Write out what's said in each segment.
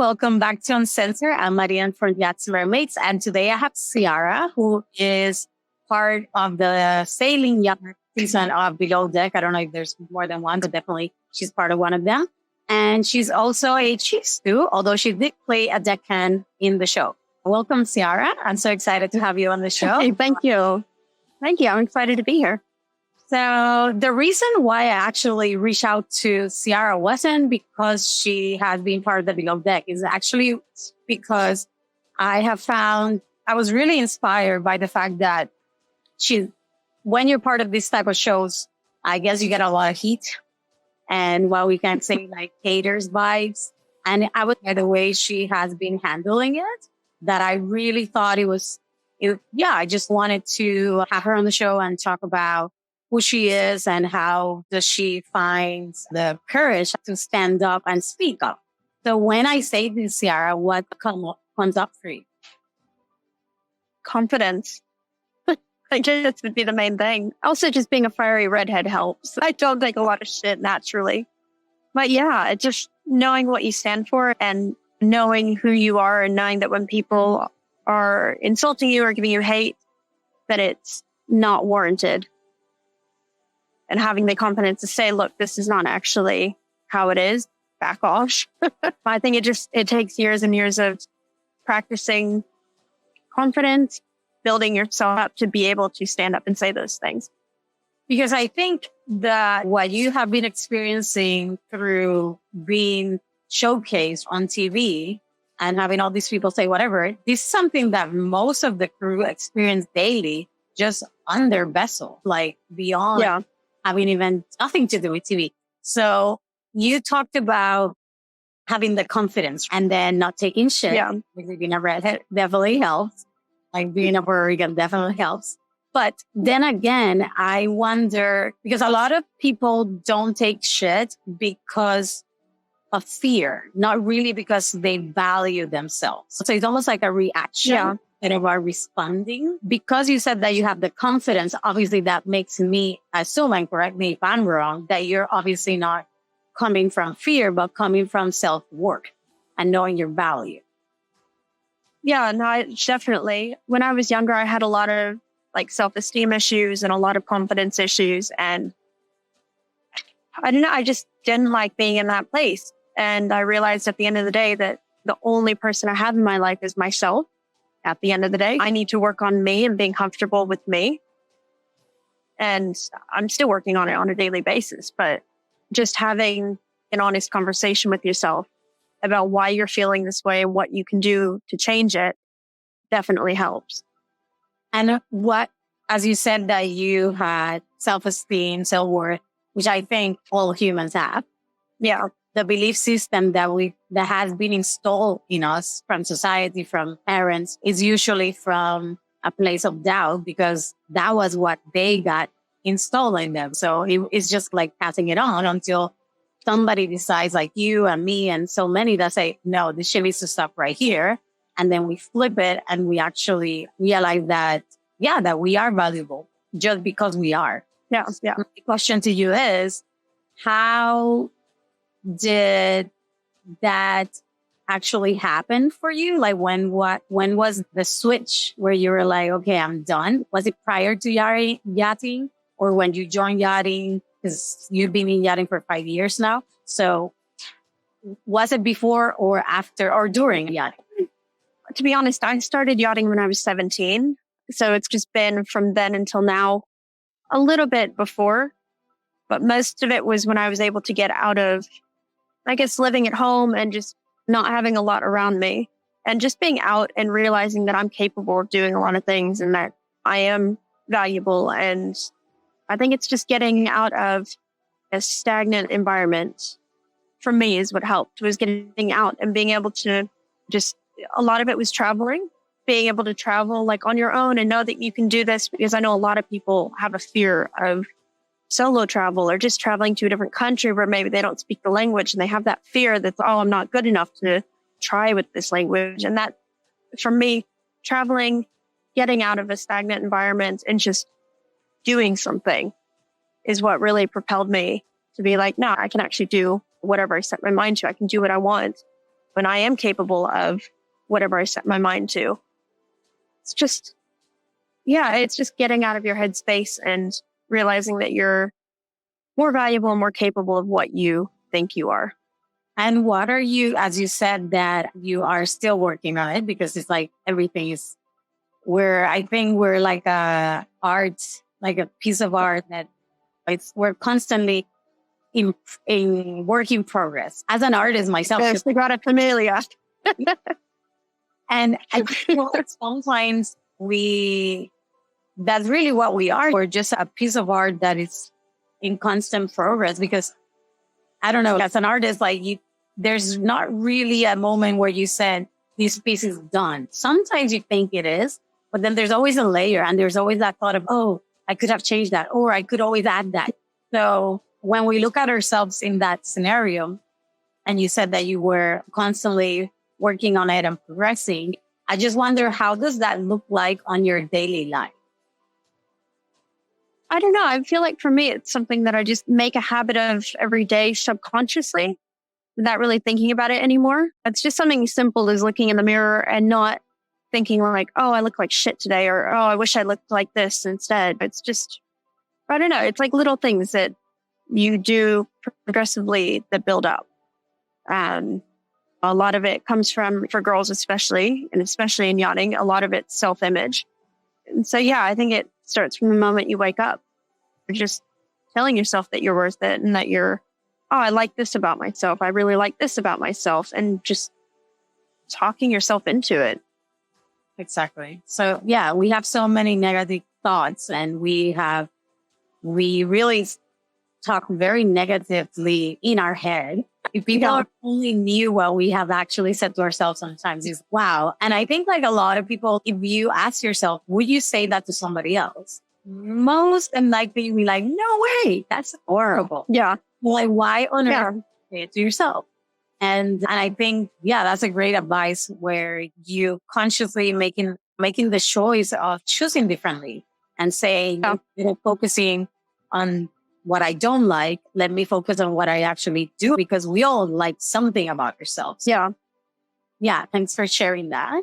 Welcome back to Uncensored. I'm Marien from Yachts Mermaids. And today I have Ciara, who is part of the sailing yacht season of Below Deck. I don't know if there's more than one, but definitely she's part of one of them. And she's also a chief stew, although she did play a deckhand in the show. Welcome, Ciara. I'm so excited to have you on the show. Hey, thank you. Thank you. I'm excited to be here. So the reason why I actually reached out to Ciara wasn't because she has been part of the Below Deck. It's actually because I was really inspired by the fact that when you're part of this type of shows, I guess you get a lot of heat and what we can say like haters vibes. And I was by the way she has been handling it that I really thought I just wanted to have her on the show and talk about who she is and how does she find the courage to stand up and speak up. So when I say this, Ciara, what comes up for you? Confidence. I guess that would be the main thing. Also, just being a fiery redhead helps. I don't take a lot of shit naturally. But yeah, just knowing what you stand for and knowing who you are and knowing that when people are insulting you or giving you hate, that it's not warranted. And having the confidence to say, look, this is not actually how it is. Back off. I think it takes years and years of practicing confidence, building yourself up to be able to stand up and say those things. Because I think that what you have been experiencing through being showcased on TV and having all these people say whatever, this is something that most of the crew experience daily, just on their vessel, like beyond. Yeah. Having even nothing to do with TV. So you talked about having the confidence and then not taking shit. Yeah. Because being a redhead definitely helps. Like being a Puerto Rican definitely helps. But then again, I wonder, because a lot of people don't take shit because of fear, not really because they value themselves. So it's almost like a reaction. Yeah. About responding. Because you said that you have the confidence, obviously that makes me assume, and correct me if I'm wrong, that you're obviously not coming from fear, but coming from self-worth and knowing your value. Yeah, no, definitely. When I was younger, I had a lot of like self-esteem issues and a lot of confidence issues. And I don't know, I just didn't like being in that place. And I realized at the end of the day that the only person I have in my life is myself. At the end of the day, I need to work on me and being comfortable with me. And I'm still working on it on a daily basis, but just having an honest conversation with yourself about why you're feeling this way and what you can do to change it definitely helps. And as you said that you had self-esteem, self-worth, which I think all humans have. Yeah. The belief system that has been installed in us from society, from parents, is usually from a place of doubt because that was what they got installed in them. So it's just like passing it on until somebody decides, like you and me and so many, that say, no, this shit needs to stop right here. And then we flip it and we actually realize that, that we are valuable just because we are. Yeah. Yeah. The question to you is, how did that actually happen for you? Like when was the switch where you were like, okay, I'm done? Was it prior to yachting or when you joined yachting? Because you've been in yachting for 5 years now. So was it before or after or during yachting? To be honest, I started yachting when I was 17. So it's just been from then until now, a little bit before, but most of it was when I was able to get out of, I guess, living at home and just not having a lot around me and just being out and realizing that I'm capable of doing a lot of things and that I am valuable. And I think it's just getting out of a stagnant environment for me is what helped, was getting out and being able to a lot of it was traveling, being able to travel like on your own and know that you can do this, because I know a lot of people have a fear of solo travel or just traveling to a different country where maybe they don't speak the language and they have that fear that, oh, I'm not good enough to try with this language. And that, for me, traveling, getting out of a stagnant environment and just doing something is what really propelled me to be like, no, I can actually do whatever I set my mind to. I can do what I want. when I am capable of whatever I set my mind to. It's just, it's just getting out of your headspace and realizing that you're more valuable and more capable of what you think you are. And what are you, as you said, that you are still working on it, because it's like everything is, I think we're like a art, like a piece of art that we're constantly in work in progress. As an artist myself, There's the grata familia. And I feel like sometimes that's really what we are. We're just a piece of art that is in constant progress, because I don't know, as an artist, like there's not really a moment where you said this piece is done. Sometimes you think it is, but then there's always a layer, and there's always that thought of, oh, I could have changed that, or I could always add that. So when we look at ourselves in that scenario, and you said that you were constantly working on it and progressing, I just wonder, how does that look like on your daily life? I don't know. I feel like for me, it's something that I just make a habit of every day subconsciously, without really thinking about it anymore. It's just something simple as looking in the mirror and not thinking like, oh, I look like shit today, or, oh, I wish I looked like this instead. It's just, I don't know. It's like little things that you do progressively that build up. A lot of it comes from, for girls especially, and especially in yachting, a lot of it's self-image. And so, I think it starts from the moment you wake up. You're just telling yourself that you're worth it, and that you're, oh, I like this about myself. I really like this about myself. And just talking yourself into it. Exactly. So, we have so many negative thoughts, and we really talk very negatively in our head. If people only knew what we have actually said to ourselves sometimes, is wow. And I think like a lot of people, if you ask yourself, would you say that to somebody else? Most likely you'll be like, no way, that's horrible. Yeah. Like, why on earth say it to yourself? And I think, that's a great advice, where you consciously making the choice of choosing differently and saying, focusing on what I don't like, let me focus on what I actually do, because we all like something about ourselves. Yeah. Thanks for sharing that.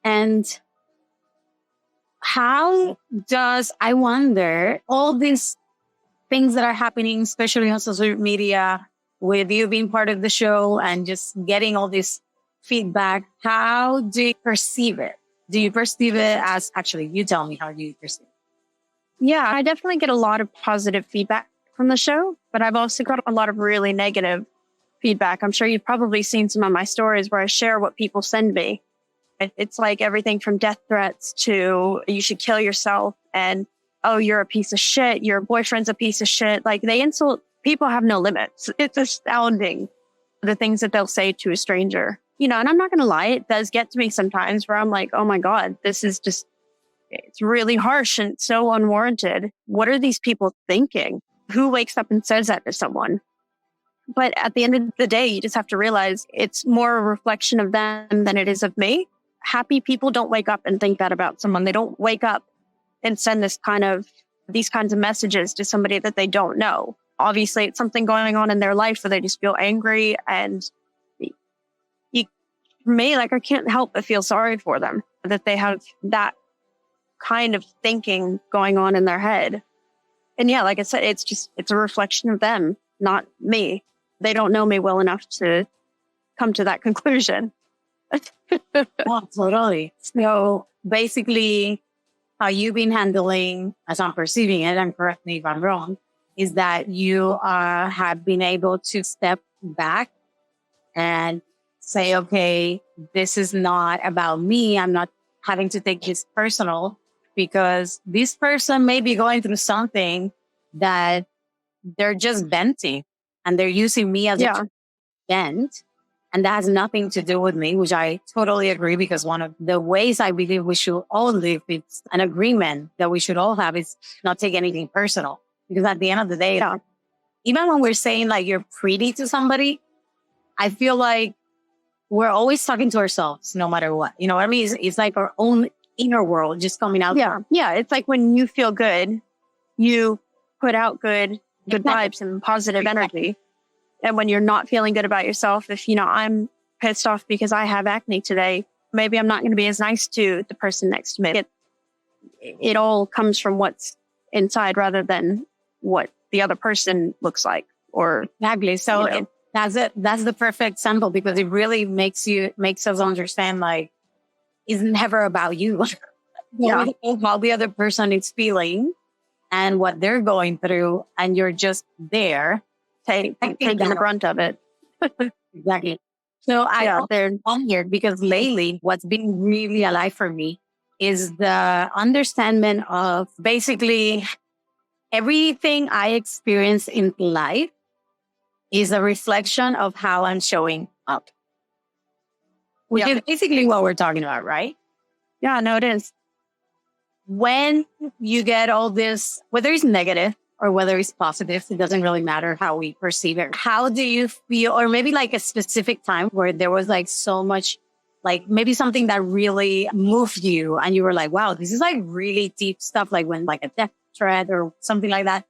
And how does, I wonder, all these things that are happening, especially on social media, with you being part of the show and just getting all this feedback, how do you perceive it? Do you perceive it as, actually, you tell me, how do you perceive it? Yeah, I definitely get a lot of positive feedback from the show, but I've also got a lot of really negative feedback. I'm sure you've probably seen some of my stories where I share what people send me. It's like everything from death threats to you should kill yourself, and, oh, you're a piece of shit, your boyfriend's a piece of shit. Like, they insult, people have no limits. It's astounding, the things that they'll say to a stranger. And I'm not going to lie, it does get to me sometimes where I'm like, oh my God, this is just, it's really harsh and so unwarranted. What are these people thinking? Who wakes up and says that to someone? But at the end of the day, you just have to realize it's more a reflection of them than it is of me. Happy people don't wake up and think that about someone. They don't wake up and send these kinds of messages to somebody that they don't know. Obviously, it's something going on in their life where they just feel angry. And for me, like, I can't help but feel sorry for them that they have that kind of thinking going on in their head. And like I said, it's a reflection of them, not me. They don't know me well enough to come to that conclusion. Well, totally. So basically, how you've been handling, as I'm perceiving it, and correct me if I'm wrong, is that you have been able to step back and say, okay, this is not about me. I'm not having to take this personal, because this person may be going through something that they're just venting, and they're using me as a vent. And that has nothing to do with me, which I totally agree, because one of the ways I believe we should all live, it's an agreement that we should all have, is not take anything personal. Because at the end of the day, even when we're saying like you're pretty to somebody, I feel like we're always talking to ourselves no matter what. You know what I mean? It's like our own inner world just coming out. Yeah. It's like when you feel good, you put out good vibes and positive energy. And when you're not feeling good about yourself, if, I'm pissed off because I have acne today, maybe I'm not going to be as nice to the person next to me. It all comes from what's inside rather than what the other person looks like. Or exactly. So that's it. That's the perfect example, because it really makes us understand, like, it's never about you. How the other person is feeling and what they're going through, and you're just there taking the brunt of it. Exactly. So I wondered, because lately what's been really alive for me is the understanding of basically everything I experience in life is a reflection of how I'm showing up. Which is basically what we're talking about, right? Yeah, no, it is. When you get all this, whether it's negative or whether it's positive, it doesn't really matter how we perceive it. How do you feel, or maybe like a specific time where there was like so much, like maybe something that really moved you and you were like, wow, this is like really deep stuff, like when like a death threat or something like that.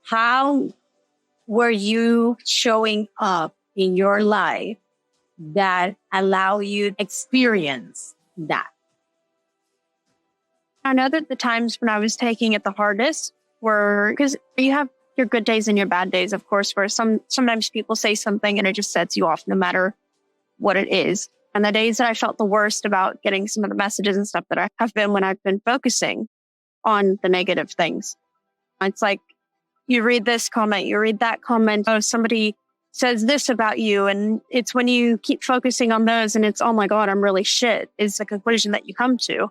How were you showing up in your life that allow you to experience that? I know that the times when I was taking it the hardest were, because you have your good days and your bad days, of course, where sometimes people say something and it just sets you off no matter what it is. And the days that I felt the worst about getting some of the messages and stuff that I have been when I've been focusing on the negative things. It's like, you read this comment, you read that comment, oh, somebody says this about you. And it's when you keep focusing on those and it's, oh my God, I'm really shit, is the conclusion that you come to.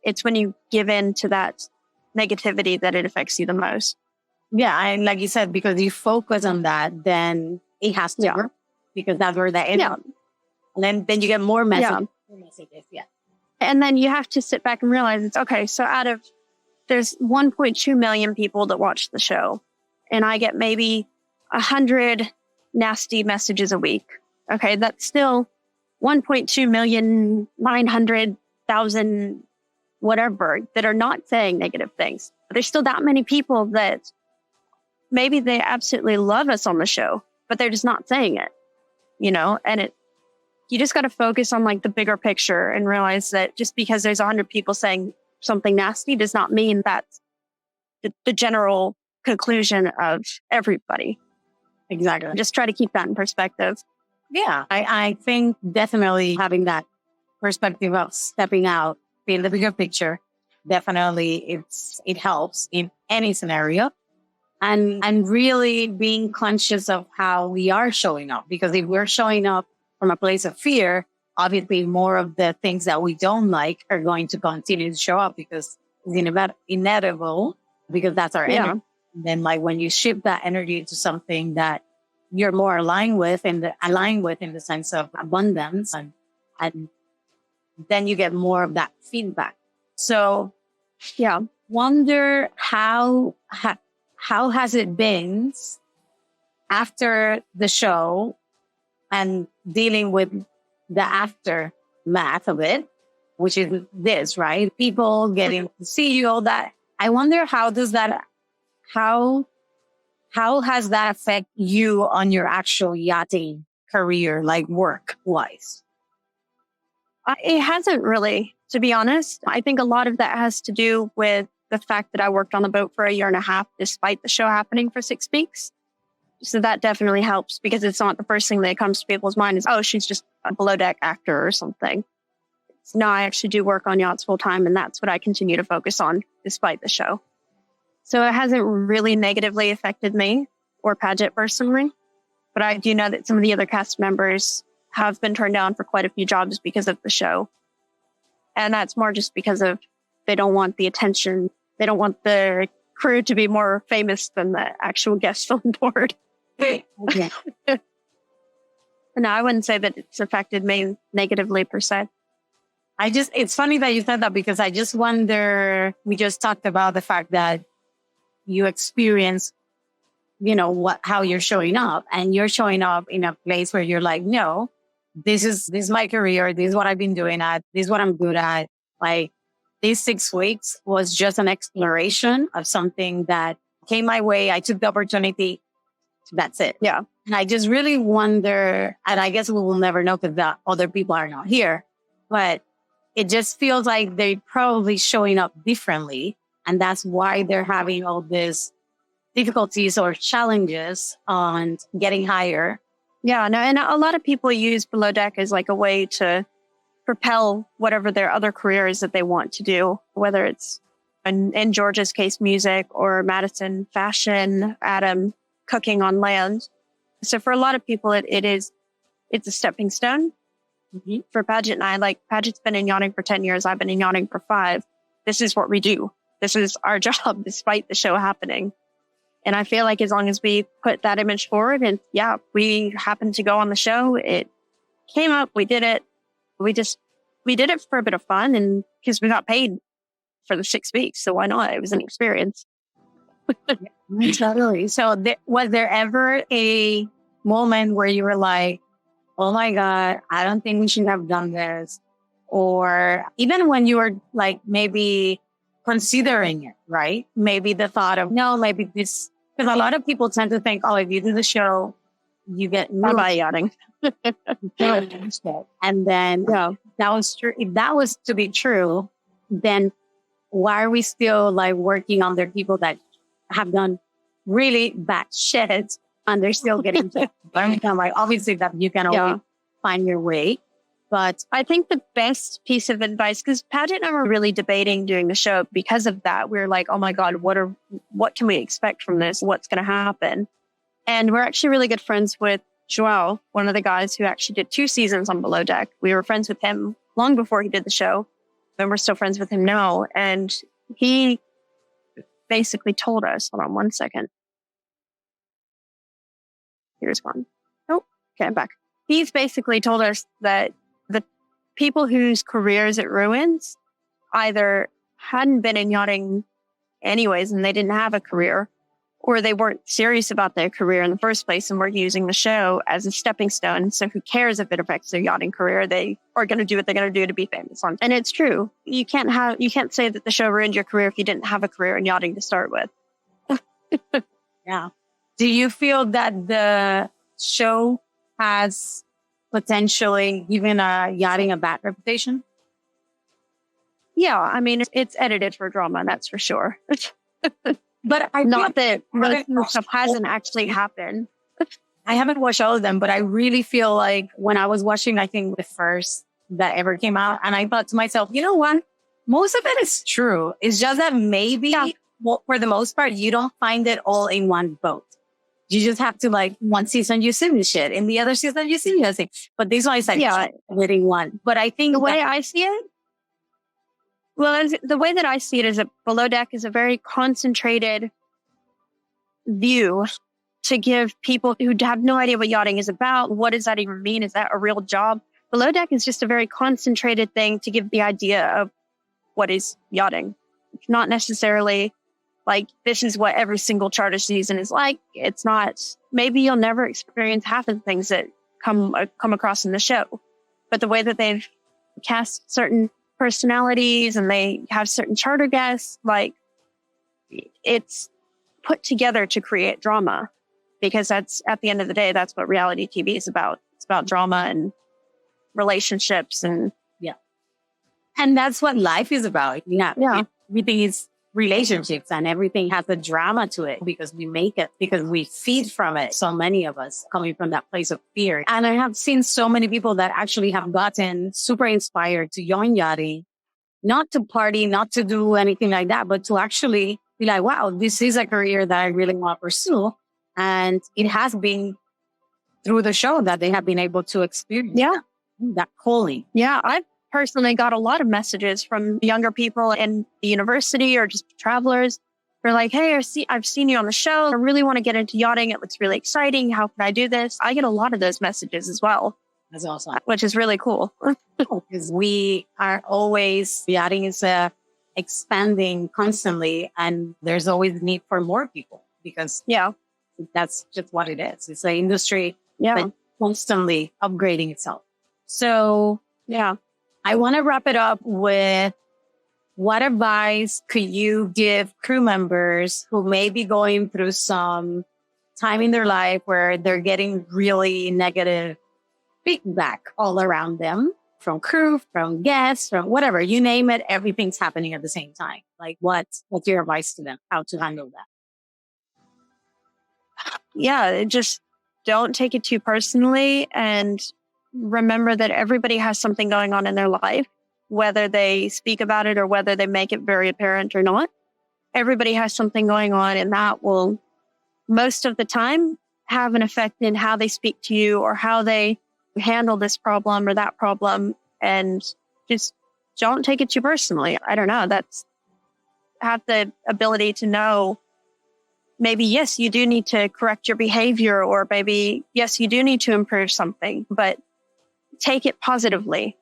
It's when you give in to that negativity that it affects you the most. Yeah. And like you said, because you focus on that, then it has to work, because that's where that is. Yeah. And then you get more messages. Yeah. And then you have to sit back and realize it's okay. So there's 1.2 million people that watch the show, and I get maybe 100 nasty messages a week. Okay. That's still 1.2,900,000 whatever that are not saying negative things. There's still that many people that maybe they absolutely love us on the show, but they're just not saying it, and you just got to focus on like the bigger picture and realize that just because there's 100 people saying something nasty does not mean that's the general conclusion of everybody. Exactly. Just try to keep that in perspective. Yeah. I think definitely having that perspective of stepping out in the bigger picture, definitely it helps in any scenario, and really being conscious of how we are showing up, because if we're showing up from a place of fear, obviously more of the things that we don't like are going to continue to show up, because it's inevitable, because that's our energy. Then like when you shift that energy to something that you're more aligned with in the sense of abundance, and then you get more of that feedback. So, wonder how has it been after the show and dealing with the aftermath of it, which is this, right? People getting to see you, all that. I wonder how has that affect you on your actual yachting career, like work-wise? It hasn't really, to be honest. I think a lot of that has to do with the fact that I worked on the boat for 1.5 years, despite the show happening for 6 weeks. So that definitely helps, because it's not the first thing that comes to people's mind is, oh, she's just a below deck actor or something. No, I actually do work on yachts full time, and that's what I continue to focus on despite the show. So it hasn't really negatively affected me or Paget personally, but I do know that some of the other cast members have been turned down for quite a few jobs because of the show. And that's more just because of they don't want the attention. They don't want their crew to be more famous than the actual guests on board. Okay. No, I wouldn't say that it's affected me negatively per se. It's funny that you said that, because I just wonder, we just talked about the fact that you experience, how you're showing up, and you're showing up in a place where you're like, no, this is my career. This is what I've been doing this is what I'm good at. Like, these 6 weeks was just an exploration of something that came my way. I took the opportunity. That's it. Yeah. And I just really wonder, and I guess we will never know because the other people are not here, but it just feels like they're probably showing up differently. And that's why they're having all these difficulties or challenges on getting higher. Yeah, no, and a lot of people use Below Deck as like a way to propel whatever their other career is that they want to do, whether it's in George's case, music, or Madison, fashion, Adam, cooking on land. So for a lot of people, it's a stepping stone. Mm-hmm. For Paget and I, like Paget's been in yachting for 10 years. I've been in yachting for 5. This is what we do. This is our job, despite the show happening. And I feel like as long as we put that image forward, and yeah, we happened to go on the show, it came up, we did it. We did it for a bit of fun, and because we got paid for the 6 weeks. So why not? It was an experience. Totally. So was there ever a moment where you were like, oh my God, I don't think we should have done this? Or even when you were like maybe considering it, right? Maybe the thought of, no, maybe this, because a lot of people tend to think, oh, if you do the show, you get bye yachting. And then that was true. If that was to be true, then why are we still like working on their people that have done really bad shit and they're still getting to like obviously that you can always find your way. But I think the best piece of advice, because Paget and I were really debating doing the show because of that. We were like, oh my God, what can we expect from this? What's going to happen? And we're actually really good friends with Joel, one of the guys who actually did 2 seasons on Below Deck. We were friends with him long before he did the show, and we're still friends with him now. And he basically told us, hold on one second. Here's one. Oh, okay, I'm back. He's basically told us that the people whose careers it ruins either hadn't been in yachting anyways and they didn't have a career, or they weren't serious about their career in the first place and were using the show as a stepping stone. So who cares if it affects their yachting career? They are going to do what they're going to do to be famous on. And it's true. You can't say that the show ruined your career if you didn't have a career in yachting to start with. Yeah. Do you feel that the show has potentially given yachting a bad reputation? Yeah. I mean, it's edited for drama, that's for sure. But not that most stuff hasn't actually happened. I haven't watched all of them, but I really feel like when I was watching, I think the first that ever came out, and I thought to myself, you know what? Most of it is true. It's just that maybe for the most part, you don't find it all in one boat. You just have to like one season you see this shit, in the other season you see this thing. But this one is like hitting one. But I think the way I see it, well, the way that I see it is that Below Deck is a very concentrated view to give people who have no idea what yachting is about. What does that even mean? Is that a real job? Below Deck is just a very concentrated thing to give the idea of what is yachting. It's not necessarily like this is what every single charter season is like. It's not. Maybe you'll never experience half of the things that come across in the show. But the way that they've cast certain personalities and they have certain charter guests, like it's put together to create drama, because that's at the end of the day, that's what reality TV is about. It's about drama and relationships and and that's what life is about. Everything is relationships and everything has a drama to it because we make it, because we feed from it. So many of us coming from that place of fear. And I have seen so many people that actually have gotten super inspired to join yachting, not to party, not to do anything like that, but to actually be like, wow, this is a career that I really want to pursue. And it has been through the show that they have been able to experience that calling. Yeah, I've personally got a lot of messages from younger people in the university or just travelers. They're like, hey, I've seen you on the show. I really want to get into yachting. It looks really exciting. How can I do this? I get a lot of those messages as well. That's awesome. Which is really cool. Because we are always, yachting is expanding constantly, and there's always need for more people because that's just what it is. It's an industry that constantly upgrading itself. So I want to wrap it up with, what advice could you give crew members who may be going through some time in their life where they're getting really negative feedback all around them from crew, from guests, from whatever, you name it, everything's happening at the same time. Like what's your advice to them, how to handle that? Yeah, just don't take it too personally and remember that everybody has something going on in their life, whether they speak about it or whether they make it very apparent or not. Everybody has something going on, and that will most of the time have an effect in how they speak to you or how they handle this problem or that problem. And just don't take it too personally. I don't know. Have the ability to know maybe, yes, you do need to correct your behavior, or maybe, yes, you do need to improve something, but take it positively.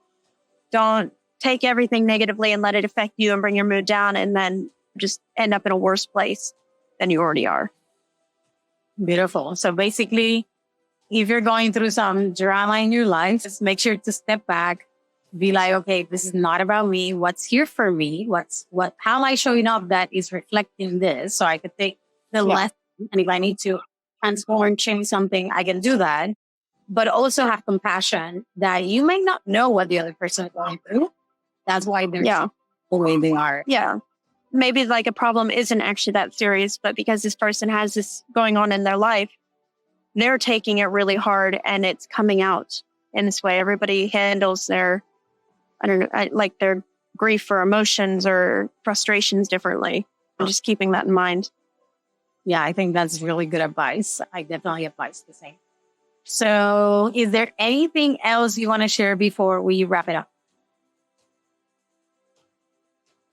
Don't take everything negatively and let it affect you and bring your mood down and then just end up in a worse place than you already are. Beautiful. So basically, if you're going through some drama in your life, just make sure to step back, be like, okay, this is not about me. What's here for me? How am I showing up that is reflecting this? So I could take the lesson, and if I need to transform, change something, I can do that. But also have compassion that you may not know what the other person is going through. That's why they're the way they are. Yeah. Maybe like a problem isn't actually that serious, but because this person has this going on in their life, they're taking it really hard and it's coming out in this way. Everybody handles their grief or emotions or frustrations differently. And just keeping that in mind. Yeah, I think that's really good advice. I definitely advise the same. So is there anything else you want to share before we wrap it up?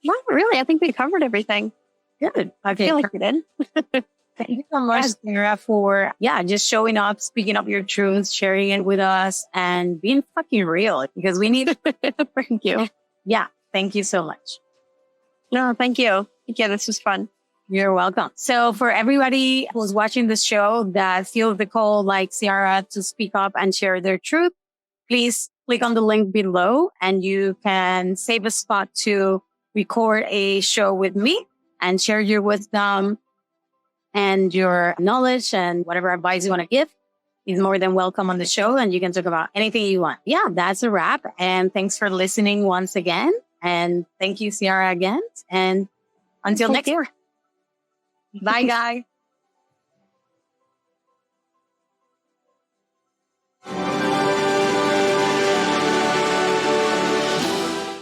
Not really. I think we covered everything. Good. Okay. I feel like we did. Thank you so much, Ciara, for just showing up, speaking up your truth, sharing it with us, and being fucking real, because we need it. Thank you. Yeah. Thank you so much. No, thank you. Yeah, this was fun. You're welcome. So for everybody who's watching this show that feels the call like Ciara to speak up and share their truth, please click on the link below and you can save a spot to record a show with me and share your wisdom and your knowledge and whatever advice you want to give. Is more than welcome on the show, and you can talk about anything you want. Yeah, that's a wrap. And thanks for listening once again. And thank you, Ciara, again. And until next year. Bye, guys.